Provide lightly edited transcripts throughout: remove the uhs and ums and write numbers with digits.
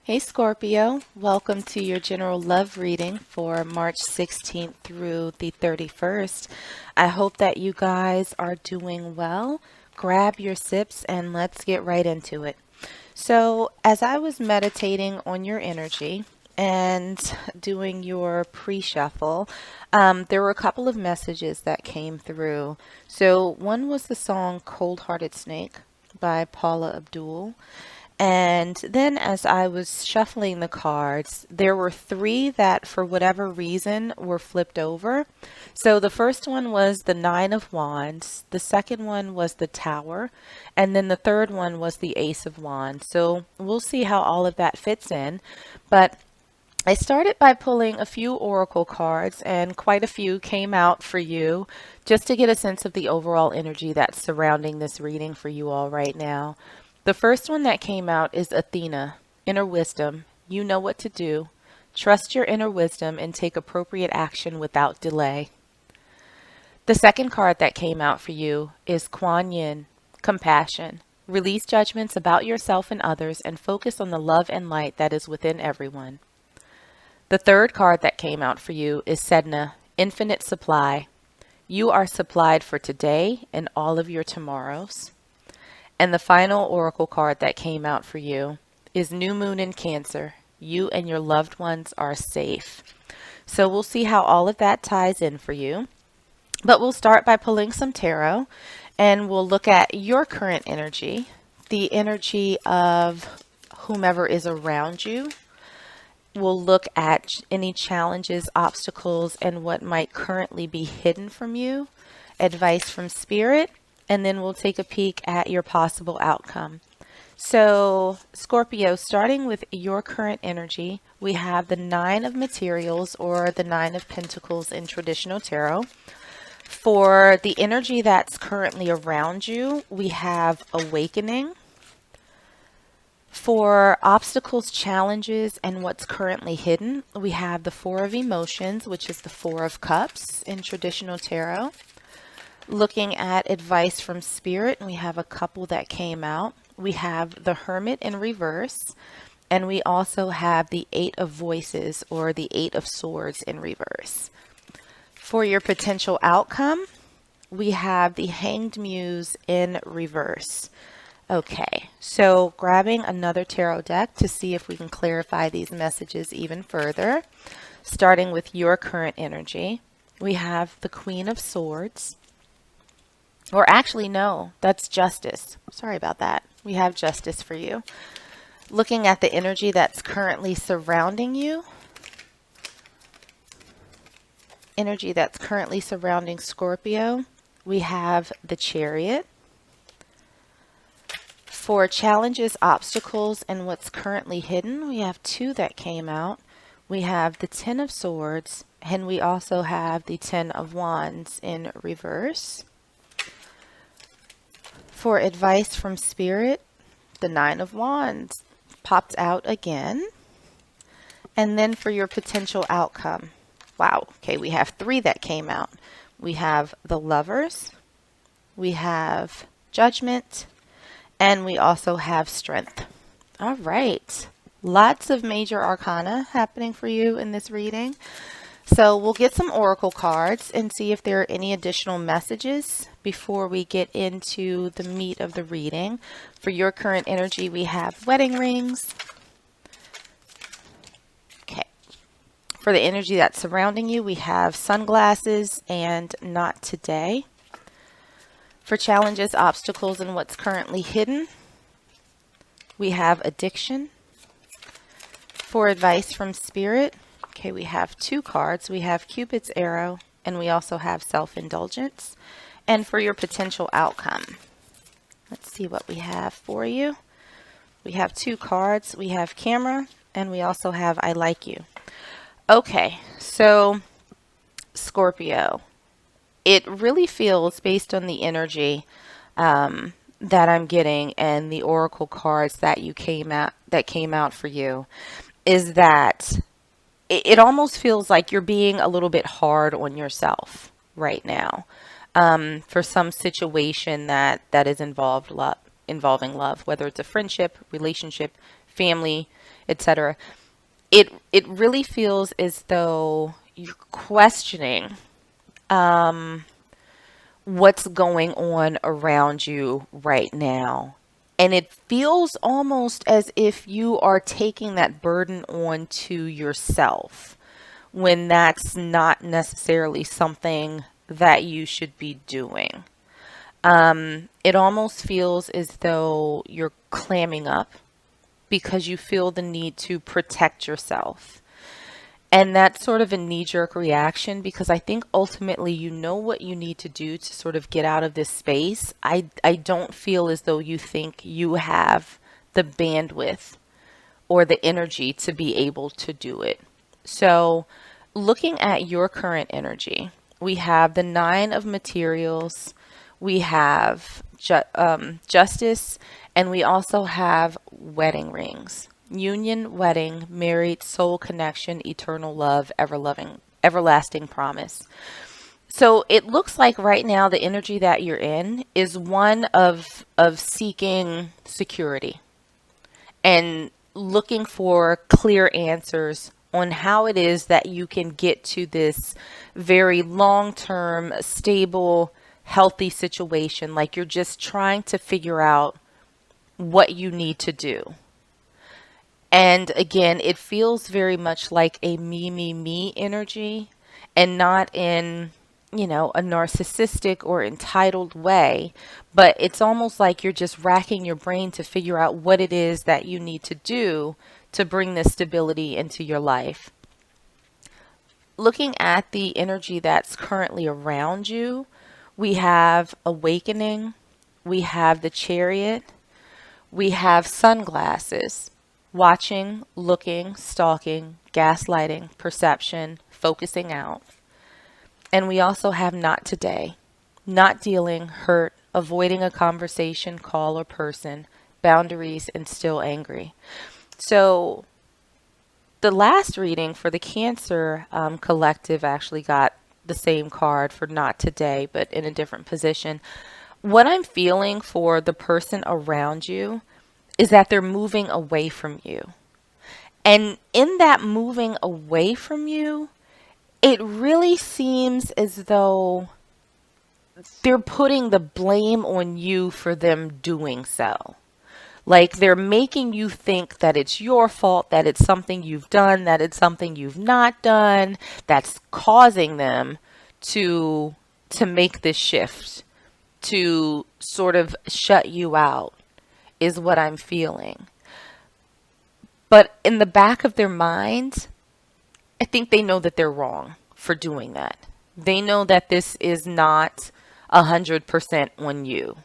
Hey Scorpio, welcome to your general love reading for March 16th through the 31st. I hope that you guys are doing well. Grab your sips and let's get right into it. So, as I was meditating on your energy and doing your pre-shuffle, there were a couple of messages that came through. So, one was the song Cold Hearted Snake by Paula Abdul. And then as I was shuffling the cards, there were three that for whatever reason were flipped over. So the first one was the Nine of Wands, the second one was the Tower, and then the third one was the Ace of Wands. So we'll see how all of that fits in. But I started by pulling a few oracle cards, and quite a few came out for you just to get a sense of the overall energy that's surrounding this reading for you all right now. The first one that came out is Athena, Inner Wisdom. You know what to do. Trust your inner wisdom and take appropriate action without delay. The second card that came out for you is Kuan Yin, Compassion. Release judgments about yourself and others and focus on the love and light that is within everyone. The third card that came out for you is Sedna, Infinite Supply. You are supplied for today and all of your tomorrows. And the final oracle card that came out for you is New Moon in Cancer. You and your loved ones are safe. So we'll see how all of that ties in for you. But we'll start by pulling some tarot and we'll look at your current energy, the energy of whomever is around you. We'll look at any challenges, obstacles, and what might currently be hidden from you, advice from Spirit, and then we'll take a peek at your possible outcome. So, Scorpio, starting with your current energy, we have the Nine of Materials or the Nine of Pentacles in traditional tarot. For the energy that's currently around you, we have Awakening. For obstacles, challenges, and what's currently hidden, we have the Four of Emotions, which is the Four of Cups in traditional tarot. Looking at advice from Spirit, we have a couple that came out. We have the Hermit in reverse, and we also have the Eight of Voices or the Eight of Swords in reverse. For your potential outcome, we have the Hanged Muse in reverse. Okay, so grabbing another tarot deck to see if we can clarify these messages even further. Starting with your current energy, we have the Queen of Swords. Or actually, no, that's Justice. Sorry about that. We have Justice for you. Looking at the energy that's currently surrounding you. Energy that's currently surrounding Scorpio. We have the Chariot. For challenges, obstacles, and what's currently hidden, we have two that came out. We have the Ten of Swords, and we also have the Ten of Wands in reverse. For advice from Spirit, the Nine of Wands popped out again. And then for your potential outcome, wow, okay, we have three that came out. We have the Lovers, we have Judgment, and we also have Strength. All right, lots of major arcana happening for you in this reading. So we'll get some oracle cards and see if there are any additional messages before we get into the meat of the reading. For your current energy, we have wedding rings. Okay. For the energy that's surrounding you, we have sunglasses and not today. For challenges, obstacles, and what's currently hidden, we have addiction. For advice from Spirit, okay, we have two cards. We have Cupid's arrow, and we also have self-indulgence. And for your potential outcome, let's see what we have for you. We have two cards. We have camera, and we also have I like you. Okay, so Scorpio, it really feels, based on the energy that I'm getting and the oracle cards that came out for you, is that it almost feels like you're being a little bit hard on yourself right now for some situation that is involving love, whether it's a friendship, relationship, family, etc. It really feels as though you're questioning what's going on around you right now. And it feels almost as if you are taking that burden on to yourself when that's not necessarily something that you should be doing. It almost feels as though you're clamming up because you feel the need to protect yourself. And that's sort of a knee jerk reaction because I think ultimately you know what you need to do to sort of get out of this space. I don't feel as though you think you have the bandwidth or the energy to be able to do it. So, looking at your current energy, we have the Nine of Materials, we have Justice, and we also have wedding rings. Union, wedding, married, soul connection, eternal love, everlasting promise. So it looks like right now the energy that you're in is one of seeking security and looking for clear answers on how it is that you can get to this very long-term, stable, healthy situation. Like you're just trying to figure out what you need to do. And again, it feels very much like a me energy and not in, a narcissistic or entitled way, but it's almost like you're just racking your brain to figure out what it is that you need to do to bring this stability into your life. Looking at the energy that's currently around you, we have awakening, we have the Chariot, we have sunglasses, watching, looking, stalking, gaslighting, perception, focusing out. And we also have not today, not dealing, hurt, avoiding a conversation, call, or person, boundaries, and still angry. So the last reading for the Cancer collective actually got the same card for not today, but in a different position. What I'm feeling for the person around you is that they're moving away from you. And in that moving away from you, it really seems as though they're putting the blame on you for them doing so. Like they're making you think that it's your fault, that it's something you've done, that it's something you've not done, that's causing them to make this shift, to sort of shut you out, is what I'm feeling. But in the back of their minds, I think they know that they're wrong for doing that. They know that this is not 100% on you,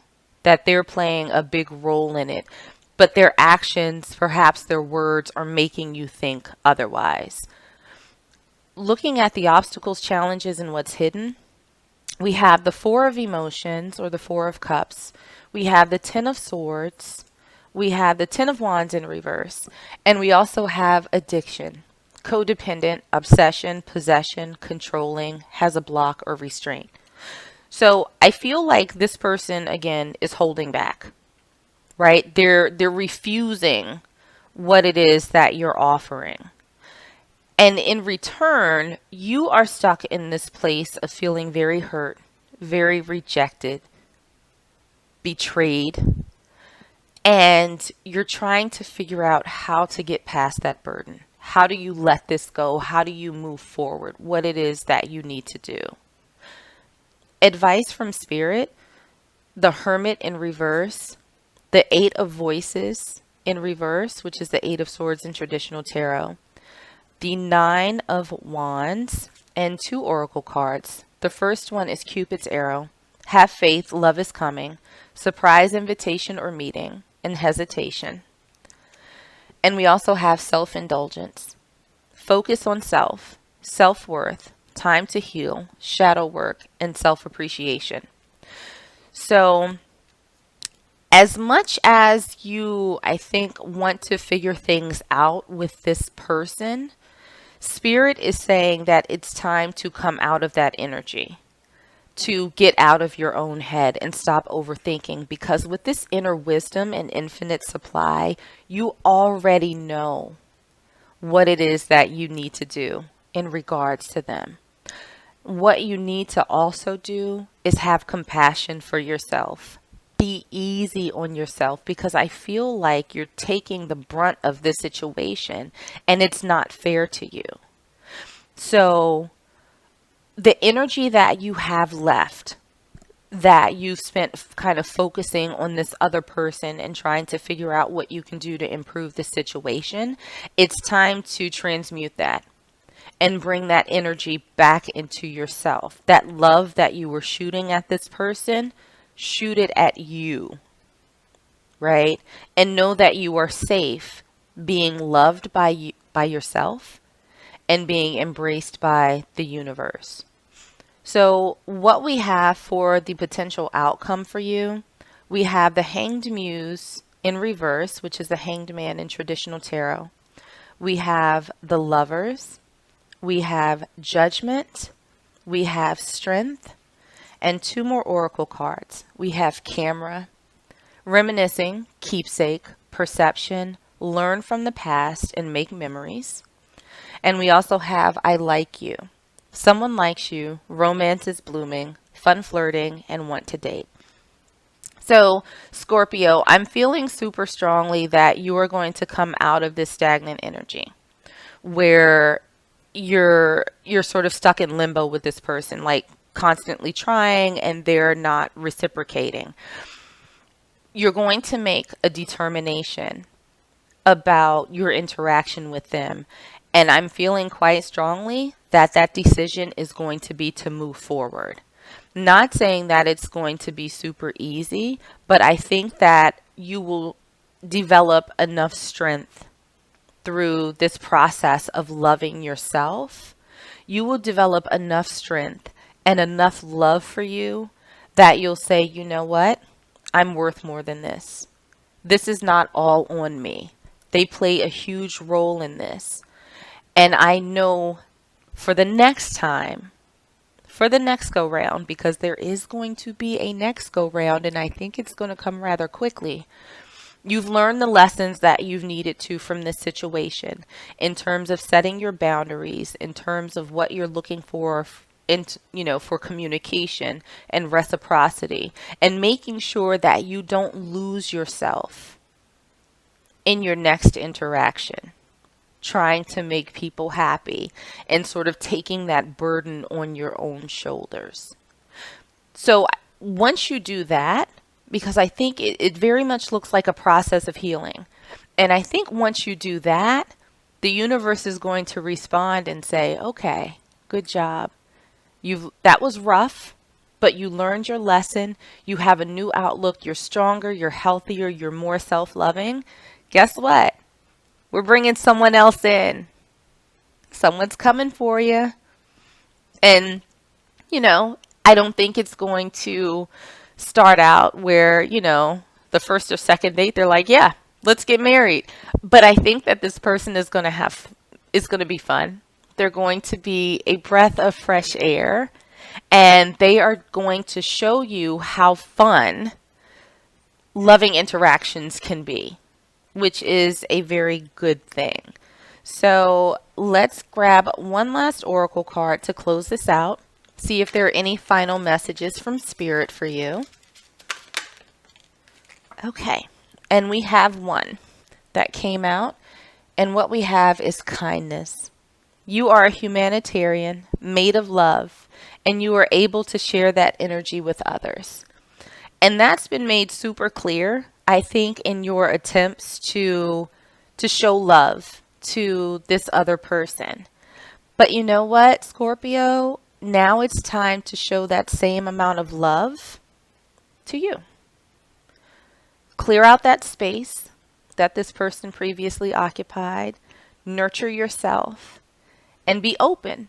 that they're playing a big role in it, but their actions, perhaps their words, are making you think otherwise. Looking at the obstacles, challenges, and what's hidden, we have the Four of Emotions or the Four of Cups. We have the Ten of Swords. We have the Ten of Wands in reverse. And we also have addiction, codependent, obsession, possession, controlling, has a block or restraint. So I feel like this person, again, is holding back, right? They're refusing what it is that you're offering. And in return, you are stuck in this place of feeling very hurt, very rejected, betrayed, and you're trying to figure out how to get past that burden. How do you let this go? How do you move forward? What it is that you need to do. Advice from Spirit, the Hermit in reverse, the Eight of Voices in reverse, which is the Eight of Swords in traditional tarot, the Nine of Wands, and two oracle cards. The first one is Cupid's arrow, have faith, love is coming, surprise invitation or meeting, and hesitation. And we also have self-indulgence, focus on self, self-worth, time to heal, shadow work, and self-appreciation. So as much as you, I think, want to figure things out with this person, Spirit is saying that it's time to come out of that energy. to get out of your own head and stop overthinking, because with this inner wisdom and infinite supply, you already know what it is that you need to do in regards to them. What you need to also do is have compassion for yourself. Be easy on yourself, because I feel like you're taking the brunt of this situation and it's not fair to you. So the energy that you have left, that you spent kind of focusing on this other person and trying to figure out what you can do to improve the situation, it's time to transmute that and bring that energy back into yourself. That love that you were shooting at this person, shoot it at you, right? And know that you are safe being loved by you, by yourself, and being embraced by the universe. So what we have for the potential outcome for you, we have the Hanged Muse in reverse, which is the Hanged Man in traditional tarot. We have the Lovers. We have Judgment. We have Strength. And two more oracle cards. We have Camera, Reminiscing, Keepsake, Perception, Learn from the past and make memories. And we also have I Like You. Someone likes you, romance is blooming, fun flirting, and want to date. So, Scorpio, I'm feeling super strongly that you are going to come out of this stagnant energy where you're sort of stuck in limbo with this person, like constantly trying and they're not reciprocating. You're going to make a determination about your interaction with them. And I'm feeling quite strongly that that decision is going to be to move forward. Not saying that it's going to be super easy, but I think that you will develop enough strength through this process of loving yourself. You will develop enough strength and enough love for you that you'll say, you know what? I'm worth more than this. This is not all on me. They play a huge role in this. And I know for the next time, for the next go round, because there is going to be a next go round, and I think it's going to come rather quickly. You've learned the lessons that you've needed to from this situation in terms of setting your boundaries, in terms of what you're looking for in, for communication and reciprocity, and making sure that you don't lose yourself in your next interaction, trying to make people happy and sort of taking that burden on your own shoulders. So once you do that, because I think it very much looks like a process of healing. And I think once you do that, the universe is going to respond and say, okay, good job. That was rough, but you learned your lesson. You have a new outlook. You're stronger, you're healthier, you're more self-loving. Guess what? We're bringing someone else in. Someone's coming for you. And, I don't think it's going to start out where, the first or second date, they're like, yeah, let's get married. But I think that this person is going to be fun. They're going to be a breath of fresh air. And they are going to show you how fun loving interactions can be, which is a very good thing. So let's grab one last oracle card to close this out. See if there are any final messages from Spirit for you. Okay, and we have one that came out, and what we have is kindness. You are a humanitarian, made of love, and you are able to share that energy with others. And that's been made super clear, I think, in your attempts to show love to this other person. But you know what, Scorpio? Now it's time to show that same amount of love to you. Clear out that space that this person previously occupied. Nurture yourself and be open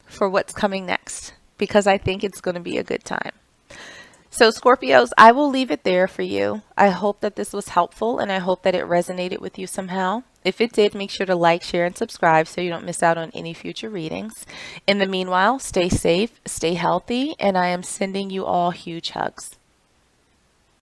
for what's coming next, because I think it's going to be a good time. So Scorpios, I will leave it there for you. I hope that this was helpful and I hope that it resonated with you somehow. If it did, make sure to like, share, and subscribe so you don't miss out on any future readings. In the meanwhile, stay safe, stay healthy, and I am sending you all huge hugs.